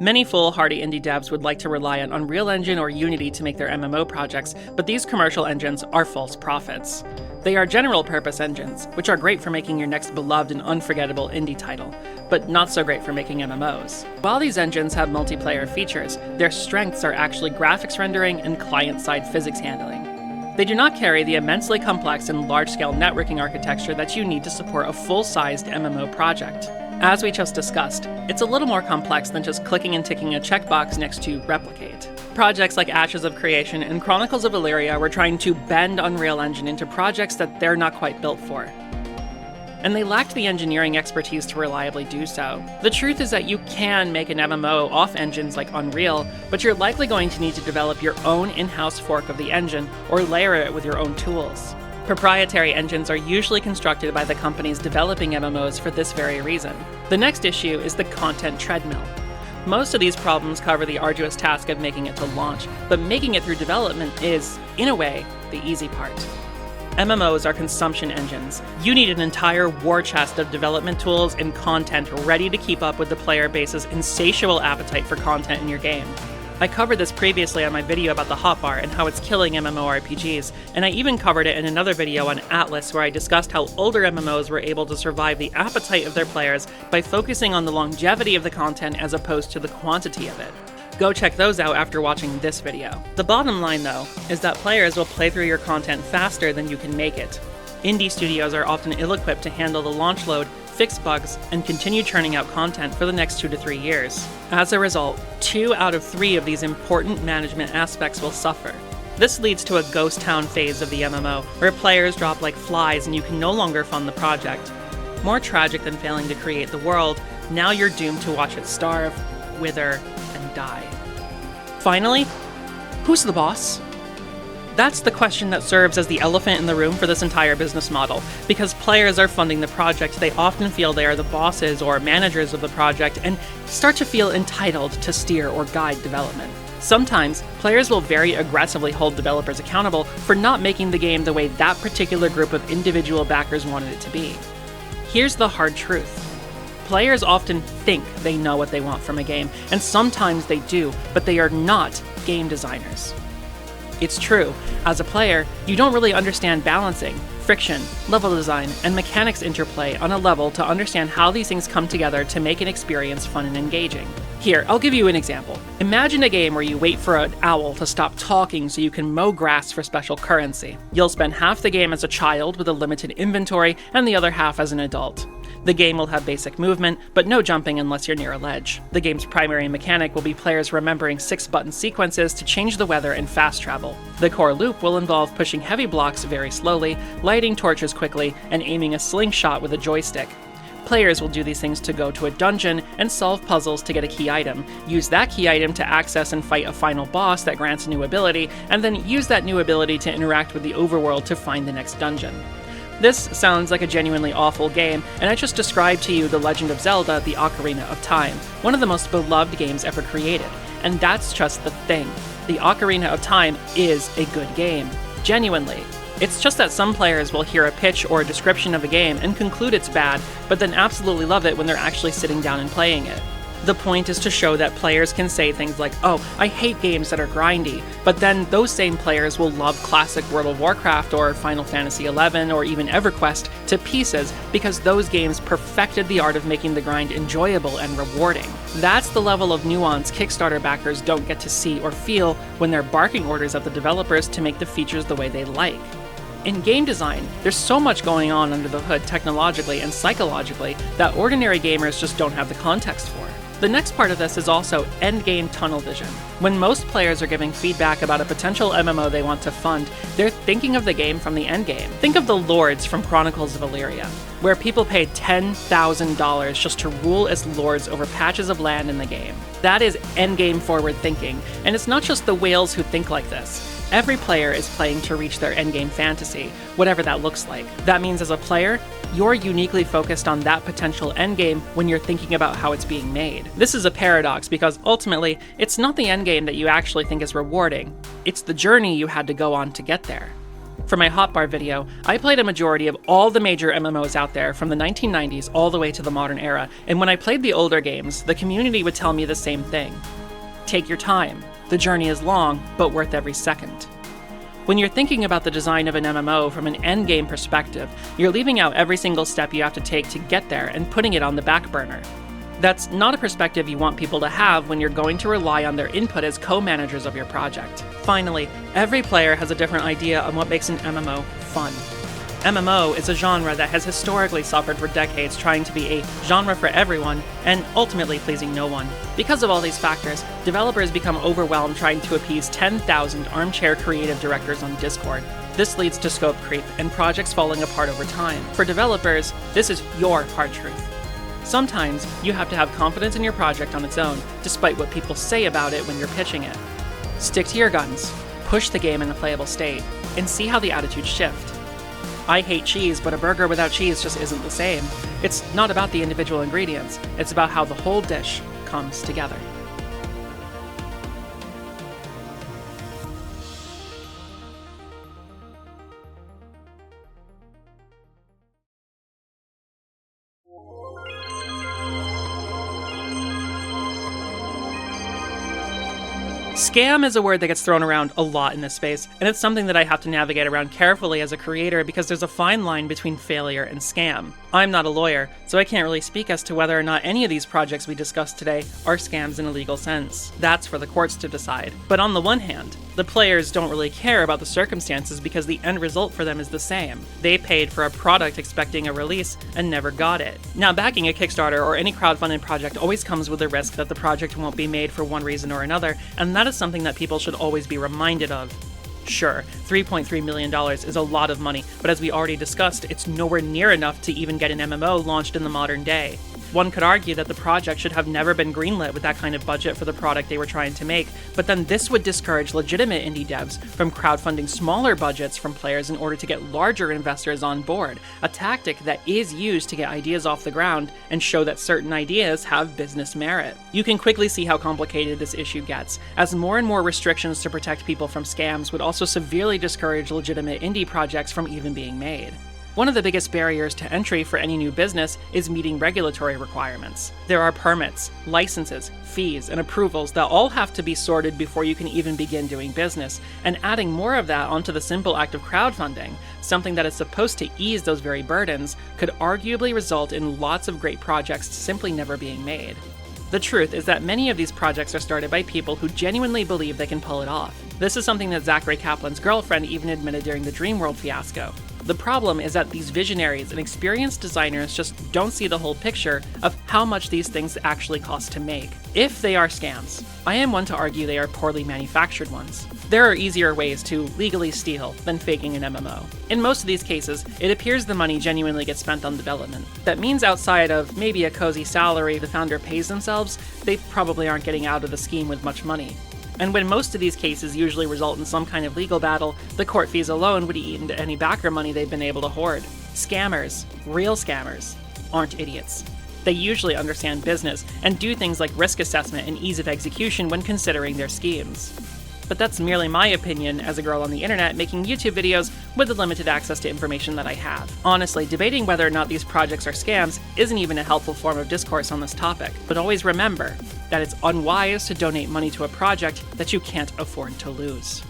Many foolhardy indie devs would like to rely on Unreal Engine or Unity to make their MMO projects, but these commercial engines are false prophets. They are general-purpose engines, which are great for making your next beloved and unforgettable indie title, but not so great for making MMOs. While these engines have multiplayer features, their strengths are actually graphics rendering and client-side physics handling. They do not carry the immensely complex and large-scale networking architecture that you need to support a full-sized MMO project. As we just discussed, it's a little more complex than just clicking and ticking a checkbox next to replicate. Projects like Ashes of Creation and Chronicles of Elyria were trying to bend Unreal Engine into projects that they're not quite built for. And they lacked the engineering expertise to reliably do so. The truth is that you can make an MMO off engines like Unreal, but you're likely going to need to develop your own in-house fork of the engine or layer it with your own tools. Proprietary engines are usually constructed by the companies developing MMOs for this very reason. The next issue is the content treadmill. Most of these problems cover the arduous task of making it to launch, but making it through development is, in a way, the easy part. MMOs are consumption engines. You need an entire war chest of development tools and content ready to keep up with the player base's insatiable appetite for content in your game. I covered this previously on my video about the hotbar and how it's killing MMORPGs, and I even covered it in another video on Atlas where I discussed how older MMOs were able to survive the appetite of their players by focusing on the longevity of the content as opposed to the quantity of it. Go check those out after watching this video. The bottom line, though, is that players will play through your content faster than you can make it. Indie studios are often ill-equipped to handle the launch load, fix bugs, and continue churning out content for the next 2 to 3 years. As a result, 2 out of 3 of these important management aspects will suffer. This leads to a ghost town phase of the MMO, where players drop like flies and you can no longer fund the project. More tragic than failing to create the world, now you're doomed to watch it starve, wither, and die. Finally, who's the boss? That's the question that serves as the elephant in the room for this entire business model. Because players are funding the project, they often feel they are the bosses or managers of the project and start to feel entitled to steer or guide development. Sometimes, players will very aggressively hold developers accountable for not making the game the way that particular group of individual backers wanted it to be. Here's the hard truth. Players often think they know what they want from a game, and sometimes they do, but they are not game designers. It's true, as a player, you don't really understand balancing, friction, level design, and mechanics interplay on a level to understand how these things come together to make an experience fun and engaging. Here, I'll give you an example. Imagine a game where you wait for an owl to stop talking so you can mow grass for special currency. You'll spend half the game as a child with a limited inventory and the other half as an adult. The game will have basic movement, but no jumping unless you're near a ledge. The game's primary mechanic will be players remembering 6-button sequences to change the weather and fast travel. The core loop will involve pushing heavy blocks very slowly, lighting torches quickly, and aiming a slingshot with a joystick. Players will do these things to go to a dungeon and solve puzzles to get a key item, use that key item to access and fight a final boss that grants a new ability, and then use that new ability to interact with the overworld to find the next dungeon. This sounds like a genuinely awful game, and I just described to you The Legend of Zelda: The Ocarina of Time, one of the most beloved games ever created. And that's just the thing. The Ocarina of Time is a good game. Genuinely. It's just that some players will hear a pitch or a description of a game and conclude it's bad, but then absolutely love it when they're actually sitting down and playing it. The point is to show that players can say things like, "Oh, I hate games that are grindy," but then those same players will love classic World of Warcraft or Final Fantasy XI or even EverQuest to pieces because those games perfected the art of making the grind enjoyable and rewarding. That's the level of nuance Kickstarter backers don't get to see or feel when they're barking orders at the developers to make the features the way they like. In game design, there's so much going on under the hood technologically and psychologically that ordinary gamers just don't have the context for. The next part of this is also endgame tunnel vision. When most players are giving feedback about a potential MMO they want to fund, they're thinking of the game from the endgame. Think of the lords from Chronicles of Elyria, where people paid $10,000 just to rule as lords over patches of land in the game. That is endgame forward thinking, and it's not just the whales who think like this. Every player is playing to reach their endgame fantasy, whatever that looks like. That means as a player, you're uniquely focused on that potential endgame when you're thinking about how it's being made. This is a paradox because ultimately, it's not the endgame that you actually think is rewarding. It's the journey you had to go on to get there. For my hotbar video, I played a majority of all the major MMOs out there from the 1990s all the way to the modern era, and when I played the older games, the community would tell me the same thing. Take your time. The journey is long, but worth every second. When you're thinking about the design of an MMO from an endgame perspective, you're leaving out every single step you have to take to get there and putting it on the back burner. That's not a perspective you want people to have when you're going to rely on their input as co-managers of your project. Finally, every player has a different idea on what makes an MMO fun. MMO is a genre that has historically suffered for decades trying to be a genre for everyone and ultimately pleasing no one. Because of all these factors, developers become overwhelmed trying to appease 10,000 armchair creative directors on Discord. This leads to scope creep and projects falling apart over time. For developers, this is your hard truth. Sometimes you have to have confidence in your project on its own, despite what people say about it when you're pitching it. Stick to your guns, push the game in a playable state, and see how the attitudes shift. I hate cheese, but a burger without cheese just isn't the same. It's not about the individual ingredients, it's about how the whole dish comes together. Scam is a word that gets thrown around a lot in this space, and it's something that I have to navigate around carefully as a creator because there's a fine line between failure and scam. I'm not a lawyer, so I can't really speak as to whether or not any of these projects we discussed today are scams in a legal sense. That's for the courts to decide. But on the one hand, the players don't really care about the circumstances because the end result for them is the same. They paid for a product expecting a release and never got it. Now, backing a Kickstarter or any crowdfunding project always comes with the risk that the project won't be made for one reason or another, and that is something that people should always be reminded of. Sure, $3.3 million is a lot of money, but as we already discussed, it's nowhere near enough to even get an MMO launched in the modern day. One could argue that the project should have never been greenlit with that kind of budget for the product they were trying to make, but then this would discourage legitimate indie devs from crowdfunding smaller budgets from players in order to get larger investors on board, a tactic that is used to get ideas off the ground and show that certain ideas have business merit. You can quickly see how complicated this issue gets, as more and more restrictions to protect people from scams would also severely discourage legitimate indie projects from even being made. One of the biggest barriers to entry for any new business is meeting regulatory requirements. There are permits, licenses, fees, and approvals that all have to be sorted before you can even begin doing business, and adding more of that onto the simple act of crowdfunding, something that is supposed to ease those very burdens, could arguably result in lots of great projects simply never being made. The truth is that many of these projects are started by people who genuinely believe they can pull it off. This is something that Zachary Kaplan's girlfriend even admitted during the Dreamworld fiasco. The problem is that these visionaries and experienced designers just don't see the whole picture of how much these things actually cost to make. If they are scams, I am one to argue they are poorly manufactured ones. There are easier ways to legally steal than faking an MMO. In most of these cases, it appears the money genuinely gets spent on development. That means outside of maybe a cozy salary the founder pays themselves, they probably aren't getting out of the scheme with much money. And when most of these cases usually result in some kind of legal battle, the court fees alone would eat into any backer money they've been able to hoard. Scammers, real scammers, aren't idiots. They usually understand business and do things like risk assessment and ease of execution when considering their schemes. But that's merely my opinion as a girl on the internet making YouTube videos with the limited access to information that I have. Honestly, debating whether or not these projects are scams isn't even a helpful form of discourse on this topic, but always remember that it's unwise to donate money to a project that you can't afford to lose.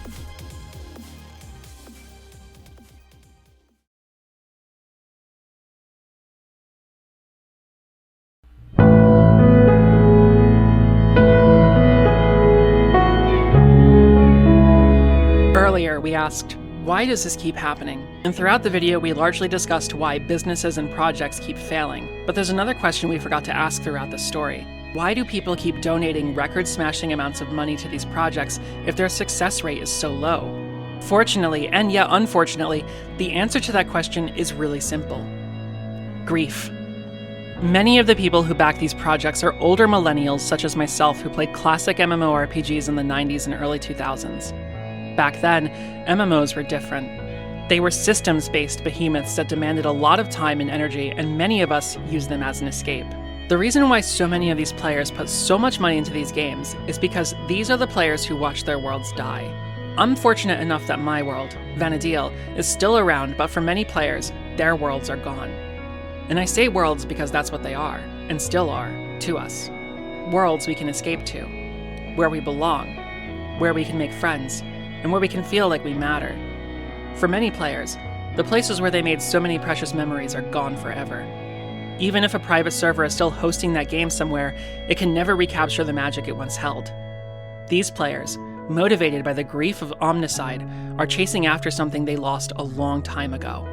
Earlier, we asked, why does this keep happening? And throughout the video, we largely discussed why businesses and projects keep failing. But there's another question we forgot to ask throughout this story. Why do people keep donating record-smashing amounts of money to these projects if their success rate is so low? Fortunately, and yet unfortunately, the answer to that question is really simple. Grief. Many of the people who back these projects are older millennials such as myself who played classic MMORPGs in the 90s and early 2000s. Back then, MMOs were different. They were systems-based behemoths that demanded a lot of time and energy, and many of us used them as an escape. The reason why so many of these players put so much money into these games is because these are the players who watch their worlds die. I'm fortunate enough that my world, Vana'diel, is still around, but for many players, their worlds are gone. And I say worlds because that's what they are, and still are, to us. Worlds we can escape to, where we belong, where we can make friends, and where we can feel like we matter. For many players, the places where they made so many precious memories are gone forever. Even if a private server is still hosting that game somewhere, it can never recapture the magic it once held. These players, motivated by the grief of omnicide, are chasing after something they lost a long time ago.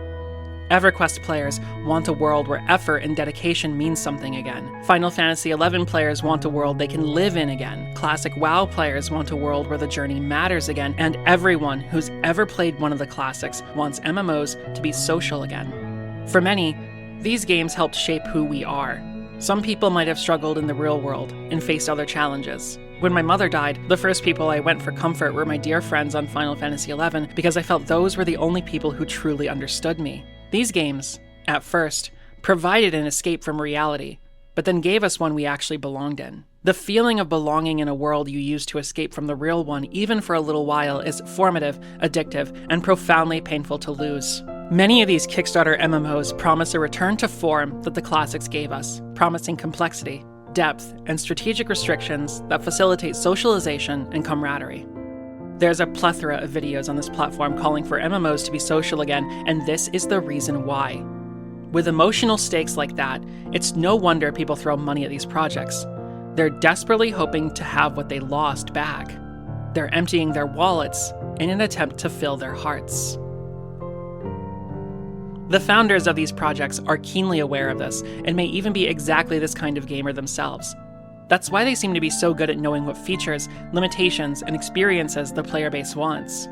EverQuest players want a world where effort and dedication means something again. Final Fantasy XI players want a world they can live in again. Classic WoW players want a world where the journey matters again, and everyone who's ever played one of the classics wants MMOs to be social again. For many, these games helped shape who we are. Some people might have struggled in the real world and faced other challenges. When my mother died, the first people I went for comfort were my dear friends on Final Fantasy XI because I felt those were the only people who truly understood me. These games, at first, provided an escape from reality, but then gave us one we actually belonged in. The feeling of belonging in a world you use to escape from the real one, even for a little while, is formative, addictive, and profoundly painful to lose. Many of these Kickstarter MMOs promise a return to form that the classics gave us, promising complexity, depth, and strategic restrictions that facilitate socialization and camaraderie. There's a plethora of videos on this platform calling for MMOs to be social again, and this is the reason why. With emotional stakes like that, it's no wonder people throw money at these projects. They're desperately hoping to have what they lost back. They're emptying their wallets in an attempt to fill their hearts. The founders of these projects are keenly aware of this, and may even be exactly this kind of gamer themselves. That's why they seem to be so good at knowing what features, limitations, and experiences the player base wants.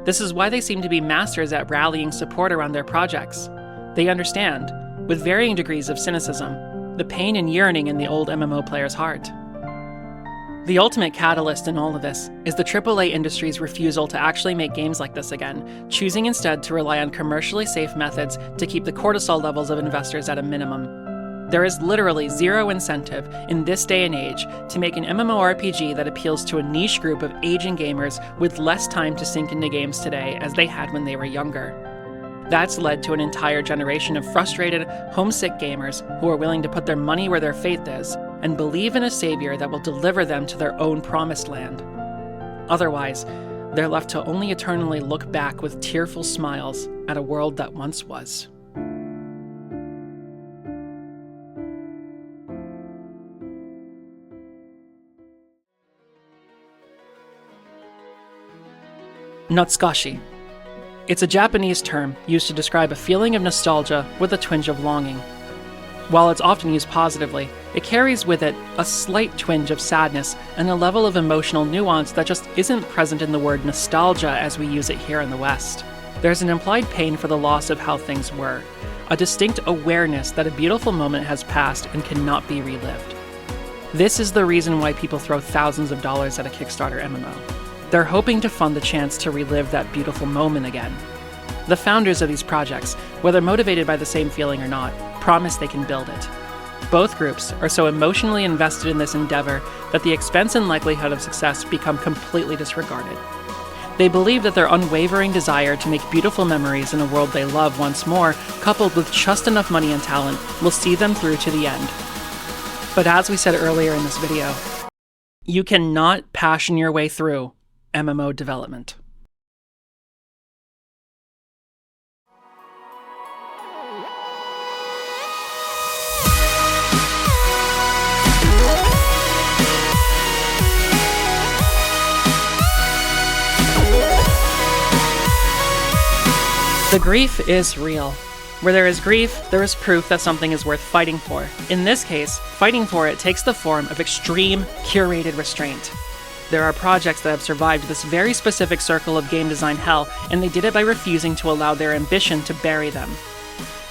This is why they seem to be masters at rallying support around their projects. They understand, with varying degrees of cynicism, the pain and yearning in the old MMO player's heart. The ultimate catalyst in all of this is the AAA industry's refusal to actually make games like this again, choosing instead to rely on commercially safe methods to keep the cortisol levels of investors at a minimum. There is literally zero incentive in this day and age to make an MMORPG that appeals to a niche group of aging gamers with less time to sink into games today as they had when they were younger. That's led to an entire generation of frustrated, homesick gamers who are willing to put their money where their faith is and believe in a savior that will deliver them to their own promised land. Otherwise, they're left to only eternally look back with tearful smiles at a world that once was. Natsukashi. It's a Japanese term used to describe a feeling of nostalgia with a twinge of longing. While it's often used positively, it carries with it a slight twinge of sadness and a level of emotional nuance that just isn't present in the word nostalgia as we use it here in the West. There's an implied pain for the loss of how things were, a distinct awareness that a beautiful moment has passed and cannot be relived. This is the reason why people throw thousands of dollars at a Kickstarter MMO. They're hoping to fund the chance to relive that beautiful moment again. The founders of these projects, whether motivated by the same feeling or not, promise they can build it. Both groups are so emotionally invested in this endeavor that the expense and likelihood of success become completely disregarded. They believe that their unwavering desire to make beautiful memories in a world they love once more, coupled with just enough money and talent, will see them through to the end. But as we said earlier in this video, you cannot passion your way through MMO development. The grief is real. Where there is grief, there is proof that something is worth fighting for. In this case, fighting for it takes the form of extreme, curated restraint. There are projects that have survived this very specific circle of game design hell, and they did it by refusing to allow their ambition to bury them.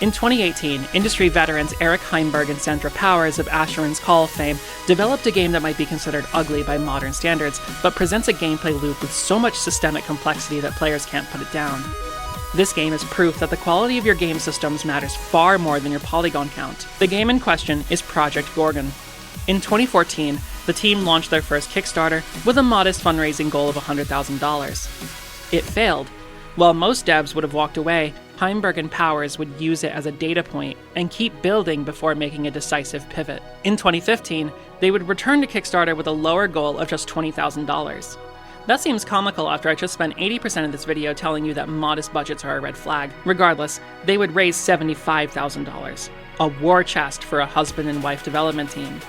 In 2018, industry veterans Eric Heimberg and Sandra Powers of Asheron's Call fame developed a game that might be considered ugly by modern standards, but presents a gameplay loop with so much systemic complexity that players can't put it down. This game is proof that the quality of your game systems matters far more than your polygon count. The game in question is Project Gorgon. In 2014, the team launched their first Kickstarter with a modest fundraising goal of $100,000. It failed. While most devs would have walked away, Heimberg and Powers would use it as a data point and keep building before making a decisive pivot. In 2015, they would return to Kickstarter with a lower goal of just $20,000. That seems comical after I just spent 80% of this video telling you that modest budgets are a red flag. Regardless, they would raise $75,000, a war chest for a husband and wife development team.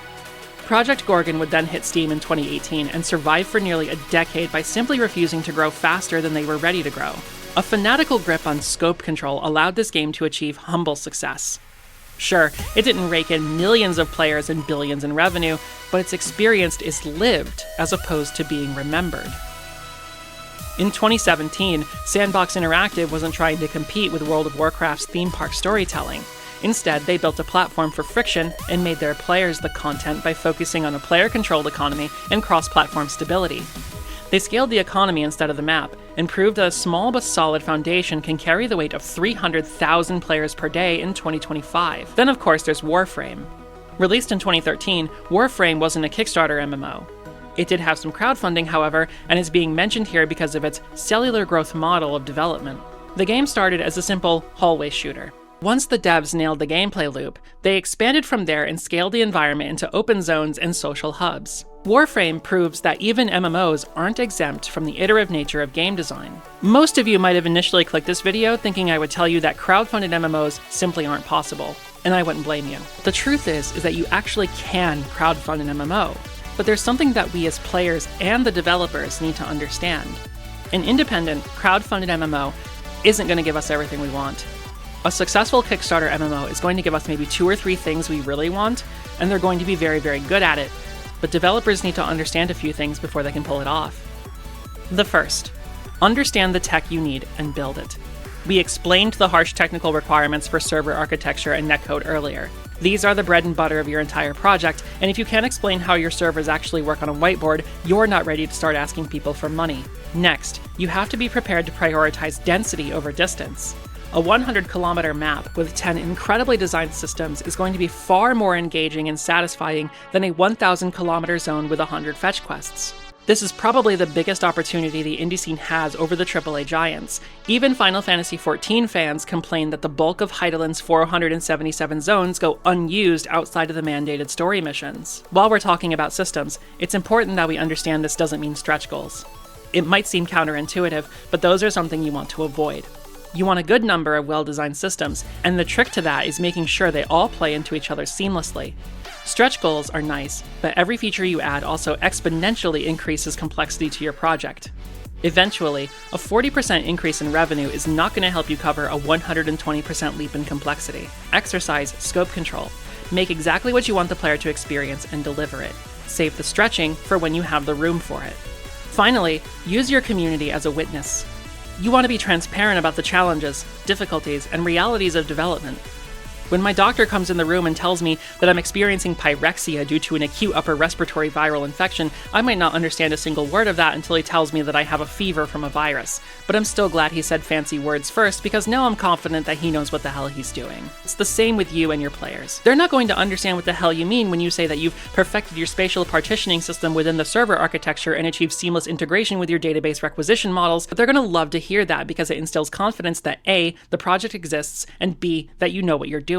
Project Gorgon would then hit Steam in 2018 and survive for nearly a decade by simply refusing to grow faster than they were ready to grow. A fanatical grip on scope control allowed this game to achieve humble success. Sure, it didn't rake in millions of players and billions in revenue, but its experience is lived as opposed to being remembered. In 2017, Sandbox Interactive wasn't trying to compete with World of Warcraft's theme park storytelling. Instead, they built a platform for friction and made their players the content by focusing on a player-controlled economy and cross-platform stability. They scaled the economy instead of the map, and proved that a small but solid foundation can carry the weight of 300,000 players per day in 2025. Then of course there's Warframe. Released in 2013, Warframe wasn't a Kickstarter MMO. It did have some crowdfunding, however, and is being mentioned here because of its cellular growth model of development. The game started as a simple hallway shooter. Once the devs nailed the gameplay loop, they expanded from there and scaled the environment into open zones and social hubs. Warframe proves that even MMOs aren't exempt from the iterative nature of game design. Most of you might have initially clicked this video thinking I would tell you that crowdfunded MMOs simply aren't possible, and I wouldn't blame you. The truth is that you actually can crowdfund an MMO, but there's something that we as players and the developers need to understand. An independent, crowdfunded MMO isn't going to give us everything we want. A successful Kickstarter MMO is going to give us maybe 2 or 3 things we really want, and they're going to be very, very good at it, but developers need to understand a few things before they can pull it off. The first, understand the tech you need and build it. We explained the harsh technical requirements for server architecture and netcode earlier. These are the bread and butter of your entire project, and if you can't explain how your servers actually work on a whiteboard, you're not ready to start asking people for money. Next, you have to be prepared to prioritize density over distance. A 100-kilometer map with 10 incredibly designed systems is going to be far more engaging and satisfying than a 1,000-kilometer zone with 100 fetch quests. This is probably the biggest opportunity the indie scene has over the AAA giants. Even Final Fantasy XIV fans complain that the bulk of Heidelin's 477 zones go unused outside of the mandated story missions. While we're talking about systems, it's important that we understand this doesn't mean stretch goals. It might seem counterintuitive, but those are something you want to avoid. You want a good number of well-designed systems, and the trick to that is making sure they all play into each other seamlessly. Stretch goals are nice, but every feature you add also exponentially increases complexity to your project. Eventually, a 40% increase in revenue is not going to help you cover a 120% leap in complexity. Exercise scope control. Make exactly what you want the player to experience and deliver it. Save the stretching for when you have the room for it. Finally, use your community as a witness. You want to be transparent about the challenges, difficulties, and realities of development. When my doctor comes in the room and tells me that I'm experiencing pyrexia due to an acute upper respiratory viral infection, I might not understand a single word of that until he tells me that I have a fever from a virus. But I'm still glad he said fancy words first, because now I'm confident that he knows what the hell he's doing. It's the same with you and your players. They're not going to understand what the hell you mean when you say that you've perfected your spatial partitioning system within the server architecture and achieved seamless integration with your database requisition models, but they're going to love to hear that because it instills confidence that A, the project exists, and B, that you know what you're doing.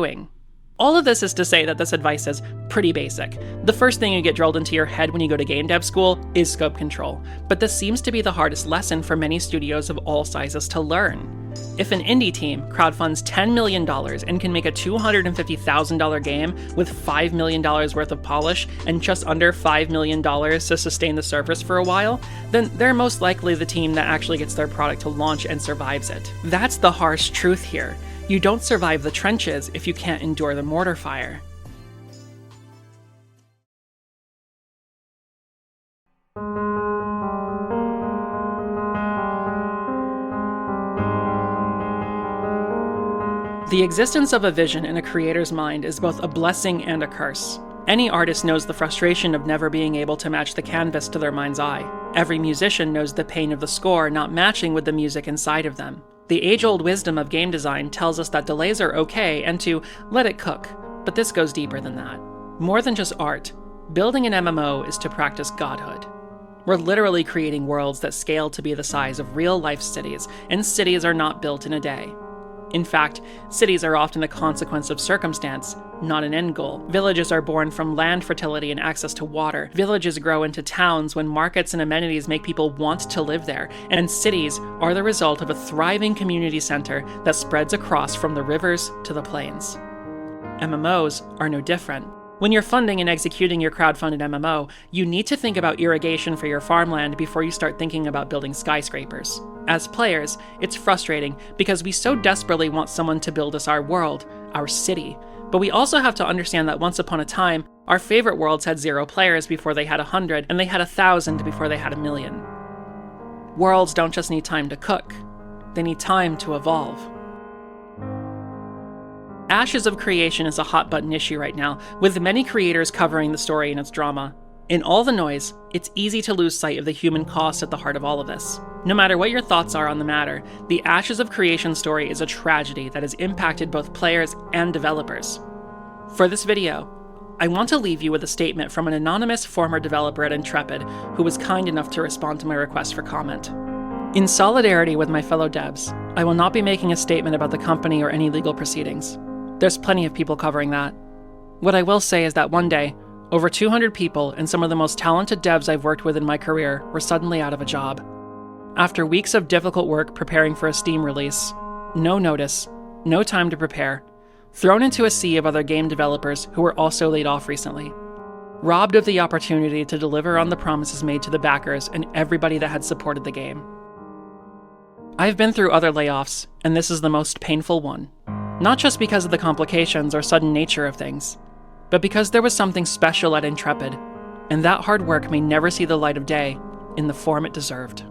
All of this is to say that this advice is pretty basic. The first thing you get drilled into your head when you go to game dev school is scope control, but this seems to be the hardest lesson for many studios of all sizes to learn. If an indie team crowdfunds $10 million and can make a $250,000 game with $5 million worth of polish and just under $5 million to sustain the service for a while, then they're most likely the team that actually gets their product to launch and survives it. That's the harsh truth here. You don't survive the trenches if you can't endure the mortar fire. The existence of a vision in a creator's mind is both a blessing and a curse. Any artist knows the frustration of never being able to match the canvas to their mind's eye. Every musician knows the pain of the score not matching with the music inside of them. The age-old wisdom of game design tells us that delays are okay and to let it cook, but this goes deeper than that. More than just art, building an MMO is to practice godhood. We're literally creating worlds that scale to be the size of real-life cities, and cities are not built in a day. In fact, cities are often a consequence of circumstance, not an end goal. Villages are born from land fertility and access to water. Villages grow into towns when markets and amenities make people want to live there. And cities are the result of a thriving community center that spreads across from the rivers to the plains. MMOs are no different. When you're funding and executing your crowdfunded MMO, you need to think about irrigation for your farmland before you start thinking about building skyscrapers. As players, it's frustrating because we so desperately want someone to build us our world, our city. But we also have to understand that once upon a time, our favorite worlds had 0 players before they had 100, and they had 1,000 before they had 1,000,000. Worlds don't just need time to cook, they need time to evolve. Ashes of Creation is a hot-button issue right now, with many creators covering the story and its drama. In all the noise, it's easy to lose sight of the human cost at the heart of all of this. No matter what your thoughts are on the matter, the Ashes of Creation story is a tragedy that has impacted both players and developers. For this video, I want to leave you with a statement from an anonymous former developer at Intrepid who was kind enough to respond to my request for comment. In solidarity with my fellow devs, I will not be making a statement about the company or any legal proceedings. There's plenty of people covering that. What I will say is that one day, over 200 people and some of the most talented devs I've worked with in my career were suddenly out of a job. After weeks of difficult work preparing for a Steam release, no notice, no time to prepare, thrown into a sea of other game developers who were also laid off recently, robbed of the opportunity to deliver on the promises made to the backers and everybody that had supported the game. I've been through other layoffs, and this is the most painful one. Not just because of the complications or sudden nature of things, but because there was something special at Intrepid, and that hard work may never see the light of day in the form it deserved.